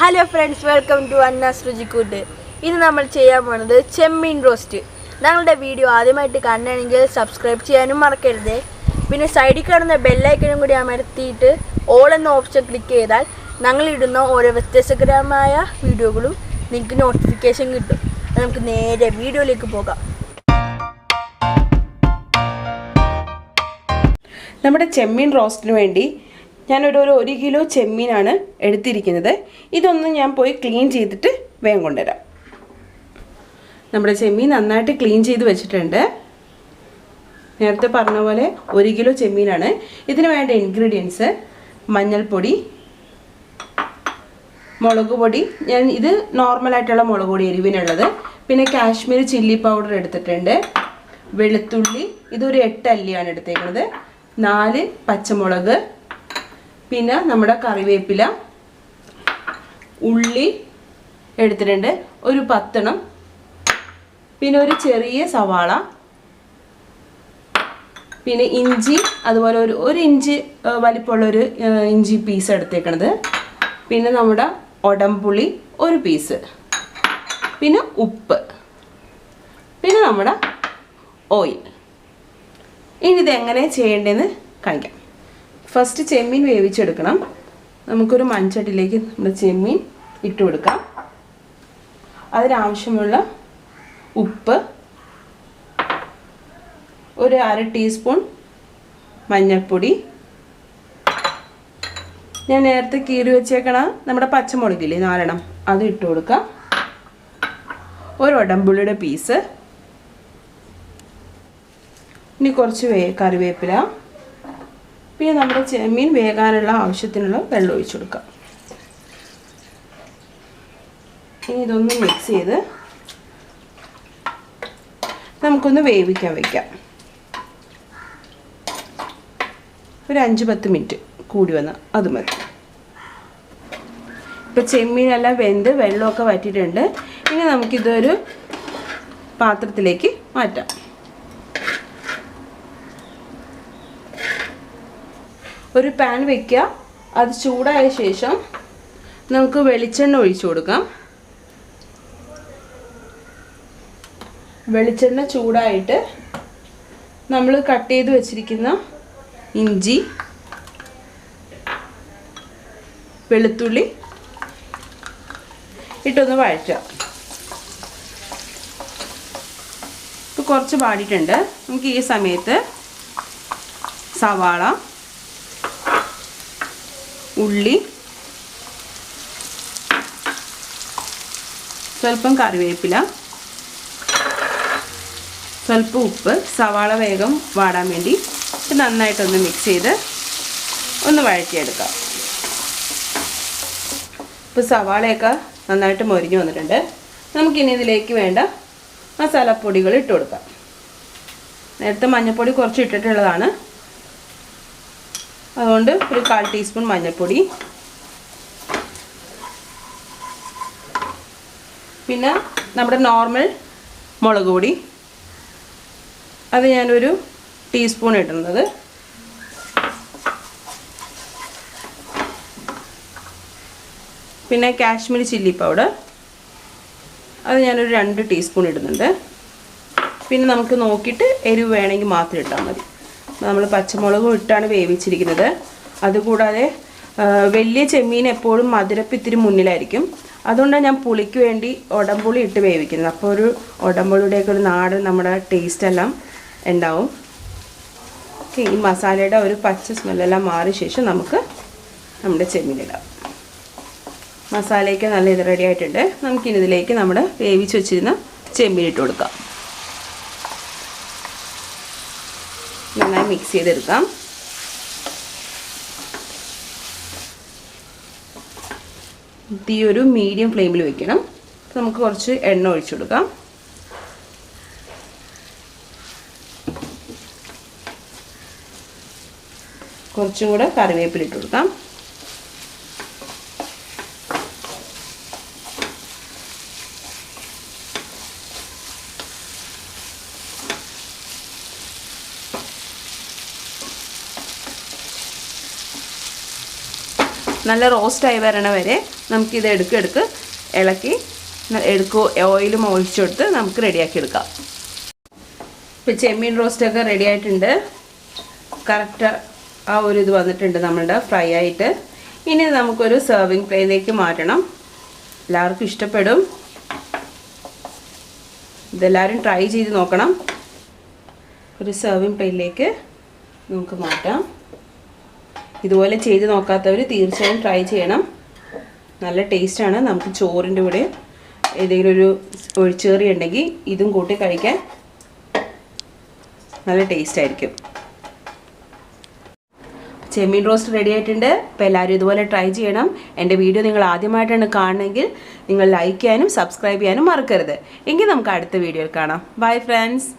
Hello friends, welcome to Anna's Ruchikootu. This is Chemmeen roast. If you video subscribe to the channel. Then side bell icon all an option click here. Video notification. Video നമ്മുടെ ചെമ്മീൻ റോസ്റ്റിന് വേണ്ടി ഞാൻ ഒരു 1 kilo ചെമ്മീനാണ് എടുത്തിരിക്കുന്നത്. ഇതൊന്ന് ഞാൻ പോയി clean ചെയ്തിട്ട് വേഗം കൊണ്ടുവരാം. നമ്മുടെ ചെമ്മീൻ നന്നായിട്ട് ക്ലീൻ ചെയ്ത് വെച്ചിട്ടുണ്ട്. നേരത്തെ പറഞ്ഞ പോലെ 1 കിലോ ചെമ്മീനാണ്. ഇതിന് വേണ്ട ഇൻഗ്രീഡിയൻസ് മഞ്ഞൾപ്പൊടി, മുളക് പൊടി, ഞാൻ ഇത് നോർമൽ ആയിട്ടുള്ള മുളക് പൊടി എരിവിനുള്ളത്, പിന്നെ കാശ്മീരി ചില്ലി പൗഡർ എടുത്തിട്ടുണ്ട്, വെളുത്തുള്ളി ഇതൊരു 8 അല്ലിയാണ് എടുത്തേക്കുന്നത്, 4 പച്ചമുളക്, പിന്നെ നമ്മുടെ കറിവേപ്പില, ഉള്ളി എടുത്തിട്ടുണ്ട് ഒരു 10 എണ്ണം, പിന്നെ ഒരു ചെറിയ സവാള, പിന്നെ ഇഞ്ചി അതുപോലെ ഒരു ഇഞ്ച് വലിപ്പമുള്ള ഒരു ഇഞ്ചി പീസ് എടുത്തേക്കണത്, പിന്നെ നമ്മുടെ കുടംപുളി ഒരു പീസ്, പിന്നെ ഉപ്പ്, പിന്നെ നമ്മുടെ ഓയിൽ. ഇനി ഇതെങ്ങനെ ചെയ്യേണ്ടതെന്ന് കാണിക്കാം. ഫസ്റ്റ് ചെമ്മീൻ വേവിച്ചെടുക്കണം. നമുക്കൊരു മൺചട്ടിയിലേക്ക് നമ്മുടെ ചെമ്മീൻ ഇട്ട് കൊടുക്കാം. അതിനാവശ്യമുള്ള ഉപ്പ്, ഒരു 1/2 ടീസ്പൂൺ മഞ്ഞൾപ്പൊടി, ഞാൻ നേരത്തെ കീറി വെച്ചേക്കണ നമ്മുടെ പച്ചമുളകില്ലേ 4 എണ്ണം അത് ഇട്ട് കൊടുക്കാം, ഒരു കുടംപുളിയുടെ പീസ്, ഇനി കുറച്ച് കറിവേപ്പില, പിന്നെ നമ്മുടെ ചെമ്മീൻ വേകാനുള്ള ആവശ്യത്തിനുള്ള വെള്ളം ഒഴിച്ചു കൊടുക്കാം. ഇനി ഇതൊന്ന് മിക്സ് ചെയ്ത് നമുക്കൊന്ന് വേവിക്കാൻ വയ്ക്കാം. ഒരു 5-10 മിനിറ്റ് കൂടി വന്നാൽ അത് മതി. ഇപ്പോൾ ചെമ്മീനെല്ലാം വെന്ത് വെള്ളമൊക്കെ വറ്റിയിട്ടുണ്ട്. ഇനി നമുക്കിതൊരു പാത്രത്തിലേക്ക് മാറ്റാം. ഒരു പാൻ വയ്ക്കുക. അത് ചൂടായ ശേഷം നമുക്ക് വെളിച്ചെണ്ണ ഒഴിച്ചു കൊടുക്കാം. വെളിച്ചെണ്ണ ചൂടായിട്ട് നമ്മൾ കട്ട് ചെയ്ത് വെച്ചിരിക്കുന്ന ഇഞ്ചി, വെളുത്തുള്ളി ഇട്ടൊന്ന് വഴറ്റുക. ഇപ്പോൾ കുറച്ച് വാടിയിട്ടുണ്ട്. നമുക്ക് ഈ സമയത്ത് സവാള, ഉള്ളി, സ്വല്പം കറിവേപ്പില, സ്വല്പം ഉപ്പ്, സവാള വേഗം വാടാൻ വേണ്ടി നന്നായിട്ടൊന്ന് മിക്സ് ചെയ്ത് ഒന്ന് വഴറ്റിയെടുക്കാം. ഇപ്പോൾ സവാളയൊക്കെ നന്നായിട്ട് മൊരിഞ്ഞു വന്നിട്ടുണ്ട്. നമുക്കിനി ഇതിലേക്ക് വേണ്ട മസാലപ്പൊടികൾ ഇട്ട് കൊടുക്കാം. നേരത്തെ മഞ്ഞൾപ്പൊടി കുറച്ച് ഇട്ടിട്ടുള്ളതാണ്, അതുകൊണ്ട് ഒരു 1/4 ടീസ്പൂൺ മഞ്ഞൾപ്പൊടി, പിന്നെ നമ്മുടെ നോർമൽ മുളക് പൊടി അത് ഞാനൊരു ടീസ്പൂൺ ഇടുന്നത്, പിന്നെ കാശ്മീരി ചില്ലി പൗഡർ അത് ഞാനൊരു 2 ടീസ്പൂൺ ഇടുന്നുണ്ട്. പിന്നെ നമുക്ക് നോക്കിയിട്ട് എരിവ് വേണമെങ്കിൽ മാത്രം ഇട്ടാൽ മതി. നമ്മൾ പച്ചമുളകും ഇട്ടാണ് വേവിച്ചിരിക്കുന്നത്. അതുകൂടാതെ വലിയ ചെമ്മീൻ എപ്പോഴും മധുരപ്പ് ഇത്തിരി മുന്നിലായിരിക്കും. അതുകൊണ്ടാണ് ഞാൻ പുളിക്ക് വേണ്ടി കുടംപുളി ഇട്ട് വേവിക്കുന്നത്. അപ്പോൾ ഒരു കുടംപുളിയുടെയൊക്കെ ഒരു നാടൻ നമ്മുടെ ടേസ്റ്റ് എല്ലാം ഉണ്ടാവും. ഓക്കെ, ഈ മസാലയുടെ ഒരു പച്ച സ്മെല്ലെല്ലാം മാറിയ ശേഷം നമുക്ക് നമ്മുടെ ചെമ്മീനിടാം. മസാലയൊക്കെ നല്ല ഇത് റെഡി ആയിട്ടുണ്ട്. നമുക്കിനി ഇതിലേക്ക് നമ്മുടെ വേവിച്ച് വെച്ചിരുന്ന ചെമ്മീൻ ഇട്ട് കൊടുക്കാം. നന്നായി മിക്സ് ചെയ്തെടുക്കാം. തീ ഒരു മീഡിയം ഫ്ലെയിമിൽ വെക്കണം. നമുക്ക് കുറച്ച് എണ്ണ ഒഴിച്ചു കൊടുക്കാം. കുറച്ചും കൂടെ കറിവേപ്പില ഇട്ട് കൊടുക്കാം. നല്ല റോസ്റ്റ് ആയി വരണ വരെ നമുക്കിത് എടുക്ക് ഇളക്കി ഓയിലും ഒഴിച്ചെടുത്ത് നമുക്ക് റെഡിയാക്കി എടുക്കാം. ഇപ്പോൾ ചെമ്മീൻ റോസ്റ്റൊക്കെ റെഡി ആയിട്ടുണ്ട്. കറക്റ്റ് ആ ഒരു ഇത് വന്നിട്ടുണ്ട് നമ്മളുടെ ഫ്രൈ ആയിട്ട്. ഇനി നമുക്കൊരു സെർവിങ് പ്ലേറ്റിലേക്ക് മാറ്റണം. എല്ലാവർക്കും ഇഷ്ടപ്പെടും. ഇതെല്ലാവരും ട്രൈ ചെയ്ത് നോക്കണം. ഒരു സെർവിങ് പ്ലേറ്റിലേക്ക് നമുക്ക് മാറ്റാം. ഇതുപോലെ ചെയ്ത് നോക്കാത്തവർ തീർച്ചയായും ട്രൈ ചെയ്യണം. നല്ല ടേസ്റ്റാണ്. നമുക്ക് ചോറിൻ്റെ കൂടെ ഏതെങ്കിലും ഒരു ഒഴിച്ചുകറി ഉണ്ടെങ്കിൽ ഇതും കൂട്ടി കഴിക്കാൻ നല്ല ടേസ്റ്റ് ആയിരിക്കും. ചെമ്മീൻ റോസ്റ്റ് റെഡി ആയിട്ടുണ്ട്. അപ്പോൾ എല്ലാവരും ഇതുപോലെ ട്രൈ ചെയ്യണം. എൻ്റെ വീഡിയോ നിങ്ങൾ ആദ്യമായിട്ടാണ് കാണണമെങ്കിൽ നിങ്ങൾ ലൈക്ക് ചെയ്യാനും സബ്സ്ക്രൈബ് ചെയ്യാനും മറക്കരുത്. എങ്കിൽ നമുക്ക് അടുത്ത വീഡിയോയിൽ കാണാം. Bye friends.